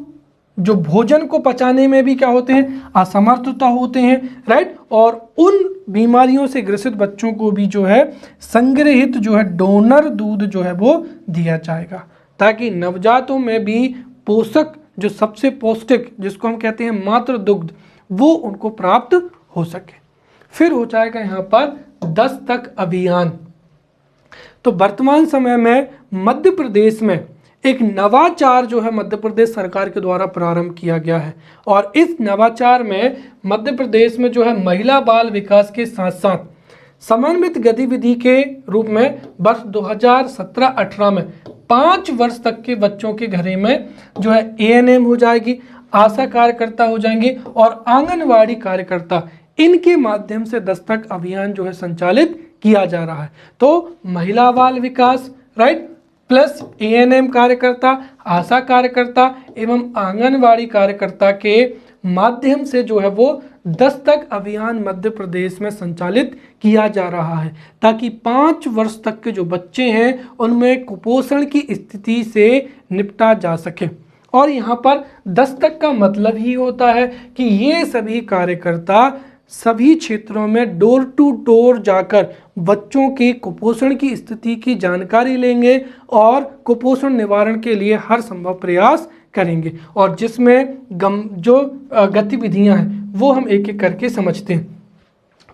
Speaker 1: जो भोजन को पचाने में भी क्या होते हैं, असमर्थता होते हैं, राइट, और उन बीमारियों से ग्रसित बच्चों को भी जो है संग्रहित जो है डोनर दूध जो है वो दिया जाएगा, ताकि नवजातों में भी पोषक जो सबसे पौष्टिक जिसको हम कहते हैं मातृ दुग्ध, वो उनको प्राप्त हो सके। फिर हो जाएगा यहाँ पर दस्तक अभियान। तो वर्तमान समय में मध्य प्रदेश में एक नवाचार जो है मध्य प्रदेश सरकार के द्वारा प्रारंभ किया गया है, और इस नवाचार में मध्य प्रदेश में जो है महिला बाल विकास के साथ साथ समन्वित गतिविधि के रूप में वर्ष 2017-18 में 5 वर्ष तक के बच्चों के घरे में जो है ANM हो जाएगी, आशा कार्यकर्ता हो जाएंगे और आंगनवाड़ी कार्यकर्ता, इनके माध्यम से दस्तक अभियान जो है संचालित किया जा रहा है। तो महिला बाल विकास, राइट, प्लस ANM कार्यकर्ता, आशा कार्यकर्ता एवं आंगनवाड़ी कार्यकर्ता के माध्यम से जो है वो दस्तक अभियान मध्य प्रदेश में संचालित किया जा रहा है, ताकि 5 वर्ष तक के जो बच्चे हैं उनमें कुपोषण की स्थिति से निपटा जा सके। और यहाँ पर दस्तक का मतलब ही होता है कि ये सभी कार्यकर्ता सभी क्षेत्रों में डोर टू डोर जाकर बच्चों के कुपोषण की स्थिति की जानकारी लेंगे और कुपोषण निवारण के लिए हर संभव प्रयास करेंगे, और जिसमें जो गतिविधियां हैं वो हम एक एक करके समझते हैं।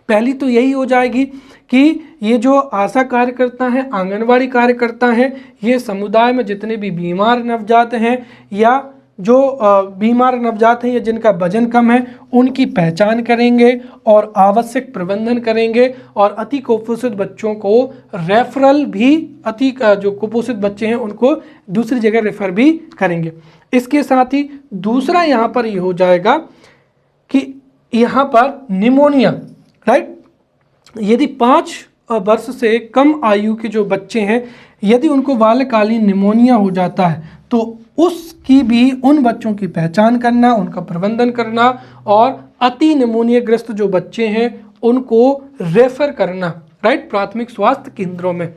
Speaker 1: पहली तो यही हो जाएगी कि ये जो आशा कार्यकर्ता हैं, आंगनवाड़ी कार्यकर्ता हैं, ये समुदाय में जितने भी बीमार नवजात हैं या जो बीमार नवजात हैं या जिनका वजन कम है, उनकी पहचान करेंगे और आवश्यक प्रबंधन करेंगे, और अति कुपोषित बच्चों को रेफरल भी, जो कुपोषित बच्चे हैं उनको दूसरी जगह रेफर भी करेंगे। इसके साथ ही दूसरा यहाँ पर ये हो जाएगा कि यहाँ पर निमोनिया, राइट, यदि 5 वर्ष से कम आयु के जो बच्चे हैं, यदि उनको बाल्यकालीन निमोनिया हो जाता है तो उसकी भी, उन बच्चों की पहचान करना, उनका प्रबंधन करना और अति निमोनिया ग्रस्त जो बच्चे हैं उनको रेफर करना, राइट, प्राथमिक स्वास्थ्य केंद्रों में।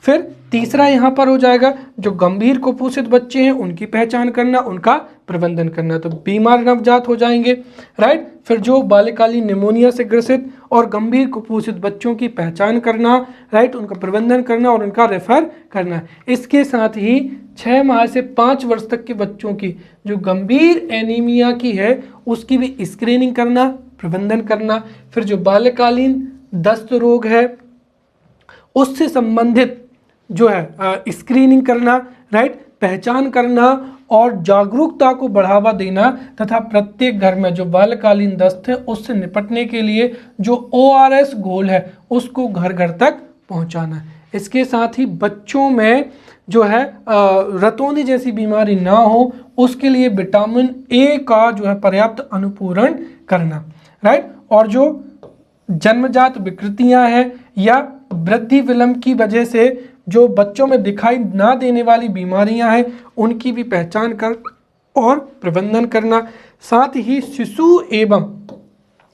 Speaker 1: फिर तीसरा यहाँ पर हो जाएगा जो गंभीर कुपोषित बच्चे हैं उनकी पहचान करना, उनका प्रबंधन करना, तो बीमार नवजात हो जाएंगे, राइट। फिर जो बाल्यकालीन निमोनिया से ग्रसित और गंभीर कुपोषित बच्चों की पहचान करना, राइट, उनका प्रबंधन करना और उनका रेफर करना। इसके साथ ही 6 माह से 5 वर्ष तक के बच्चों की जो गंभीर एनीमिया की है उसकी भी स्क्रीनिंग करना, प्रबंधन करना। फिर जो बाल्यकालीन दस्त रोग है उससे संबंधित जो है स्क्रीनिंग करना, राइट, पहचान करना और जागरूकता को बढ़ावा देना, तथा प्रत्येक घर में जो बाल्यकालीन दस्त है उससे निपटने के लिए जो ORS घोल है उसको घर घर तक पहुंचाना। इसके साथ ही बच्चों में जो है रतौंधी जैसी बीमारी ना हो उसके लिए विटामिन A का जो है पर्याप्त अनुपूरण करना, राइट, और जो जन्मजात विकृतियां हैं या वृद्धि विलंब की वजह से जो बच्चों में दिखाई ना देने वाली बीमारियां हैं उनकी भी पहचान कर और प्रबंधन करना। साथ ही शिशु एवं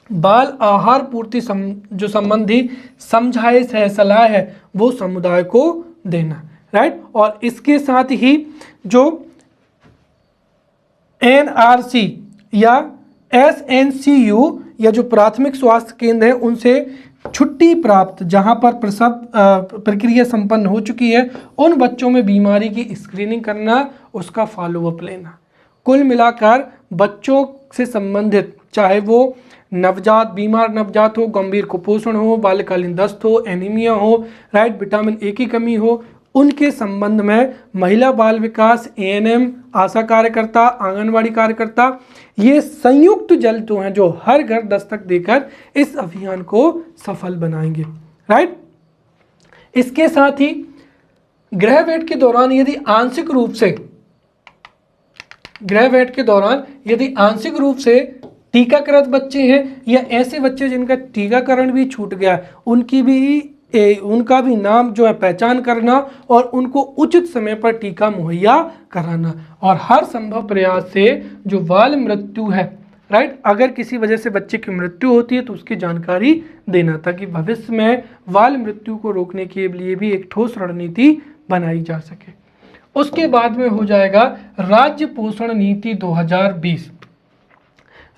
Speaker 1: बाल आहार पूर्ति जो संबंधी समझाइश है, सलाह है, वो समुदाय को देना, राइट। और इसके साथ ही जो NRC या SNCU या जो प्राथमिक स्वास्थ्य केंद्र है उनसे छुट्टी प्राप्त, जहां पर प्रसव प्रक्रिया संपन्न हो चुकी है, उन बच्चों में बीमारी की स्क्रीनिंग करना, उसका फॉलोअप लेना। कुल मिलाकर बच्चों से संबंधित, चाहे वो नवजात, बीमार नवजात हो, गंभीर कुपोषण हो, बाल्यकालीन दस्त हो, एनीमिया हो, राइट, विटामिन ए की कमी हो, उनके संबंध में महिला बाल विकास, ANM, आशा कार्यकर्ता, आंगनवाड़ी कार्यकर्ता, ये संयुक्त जल तो हैं जो हर घर दस्तक देकर इस अभियान को सफल बनाएंगे, राइट। इसके साथ ही गृहवेट के दौरान यदि आंशिक रूप से टीकाकृत बच्चे हैं या ऐसे बच्चे जिनका टीकाकरण भी छूट गया, उनका भी नाम जो है पहचान करना और उनको उचित समय पर टीका मुहैया कराना, और हर संभव प्रयास से जो बाल मृत्यु है, राइट, अगर किसी वजह से बच्चे की मृत्यु होती है तो उसकी जानकारी देना, ताकि भविष्य में बाल मृत्यु को रोकने के लिए भी एक ठोस रणनीति बनाई जा सके। उसके बाद में हो जाएगा राज्य पोषण नीति 2020,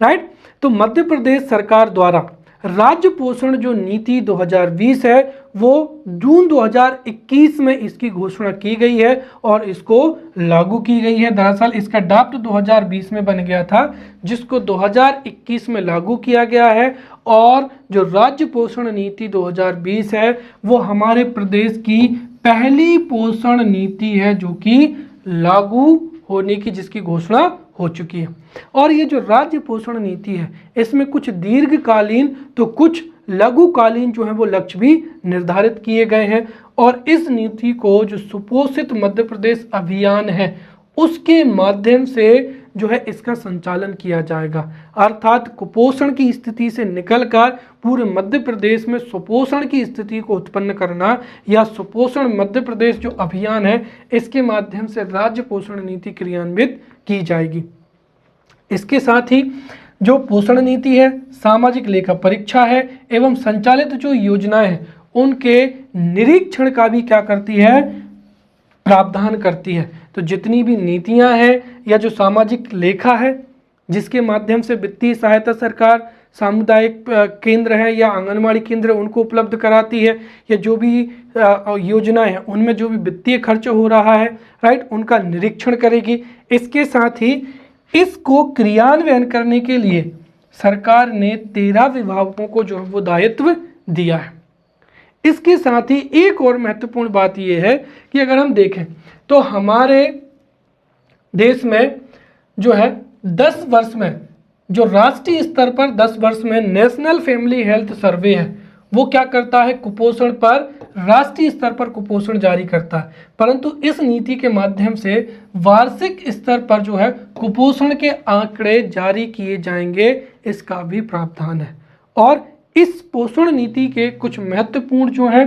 Speaker 1: राइट। तो मध्य प्रदेश सरकार द्वारा राज्य पोषण जो नीति 2020 है वो जून 2021 में इसकी घोषणा की गई है और इसको लागू की गई है। दरअसल इसका ड्राफ्ट 2020 में बन गया था, जिसको 2021 में लागू किया गया है, और जो राज्य पोषण नीति 2020 है वो हमारे प्रदेश की पहली पोषण नीति है जो कि लागू होने की, जिसकी घोषणा हो चुकी है। और ये जो राज्य पोषण नीति है इसमें कुछ दीर्घकालीन तो कुछ लघुकालीन जो है वो लक्ष्य भी निर्धारित किए गए हैं, और इस नीति को जो सुपोषित मध्य प्रदेश अभियान है उसके माध्यम से जो है इसका संचालन किया जाएगा। अर्थात कुपोषण की स्थिति से निकलकर पूरे मध्य प्रदेश में सुपोषण की स्थिति को उत्पन्न करना, या सुपोषण मध्य प्रदेश जो अभियान है इसके माध्यम से राज्य पोषण नीति क्रियान्वित की जाएगी। इसके साथ ही जो पोषण नीति है, सामाजिक लेखा परीक्षा है एवं संचालित जो योजनाएं हैं उनके निरीक्षण का भी क्या करती है, प्रावधान करती है। तो जितनी भी नीतियां हैं या जो सामाजिक लेखा है जिसके माध्यम से वित्तीय सहायता सरकार सामुदायिक केंद्र है या आंगनवाड़ी केंद्र उनको उपलब्ध कराती है, या जो भी योजनाएं हैं उनमें जो भी वित्तीय खर्च हो रहा है, राइट, उनका निरीक्षण करेगी। इसके साथ ही इसको क्रियान्वयन करने के लिए सरकार ने 13 विभागों को जो है वो दायित्व दिया है। इसके साथ ही एक और महत्वपूर्ण बात यह है कि अगर हम देखें तो हमारे देश में जो है 10 वर्ष में जो राष्ट्रीय स्तर पर 10 वर्ष में नेशनल फैमिली हेल्थ सर्वे है वो क्या करता है, कुपोषण पर राष्ट्रीय स्तर पर कुपोषण जारी करता है। परंतु इस नीति के माध्यम से वार्षिक स्तर पर जो है कुपोषण के आंकड़े जारी किए जाएंगे, इसका भी प्रावधान है। और इस पोषण नीति के कुछ महत्वपूर्ण जो है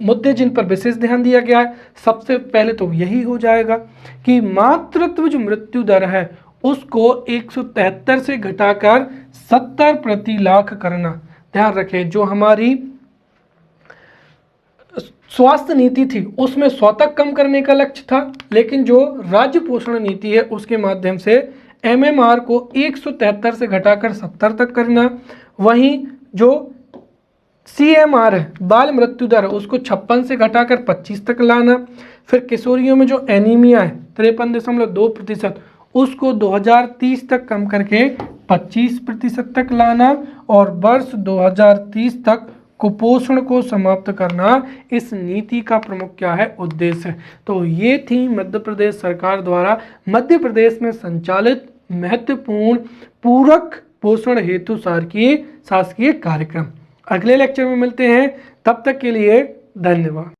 Speaker 1: मुद्दे जिन पर विशेष ध्यान दिया गया है, सबसे पहले तो यही हो जाएगा कि मातृत्व जो मृत्यु दर है उसको 173 से घटाकर 70 प्रति लाख करना। ध्यान रखें, जो हमारी स्वास्थ्य नीति थी उसमें 100 तक कम करने का लक्ष्य था, लेकिन जो राज्य पोषण नीति है उसके माध्यम से MMR को 173 से घटाकर 70 तक करना। वहीं जो CMR है, बाल मृत्यु दर, उसको 56 से घटाकर 25 तक लाना। फिर किशोरियों में जो एनीमिया है 53.2%, उसको 2030 तक कम करके 25% तक लाना। और वर्ष 2030 तक कुपोषण को समाप्त करना इस नीति का प्रमुख क्या है, उद्देश्य है। तो ये थी मध्य प्रदेश सरकार द्वारा मध्य प्रदेश में संचालित महत्वपूर्ण पूरक पोषण हेतु शासकीय कार्यक्रम। अगले लेक्चर में मिलते हैं, तब तक के लिए धन्यवाद।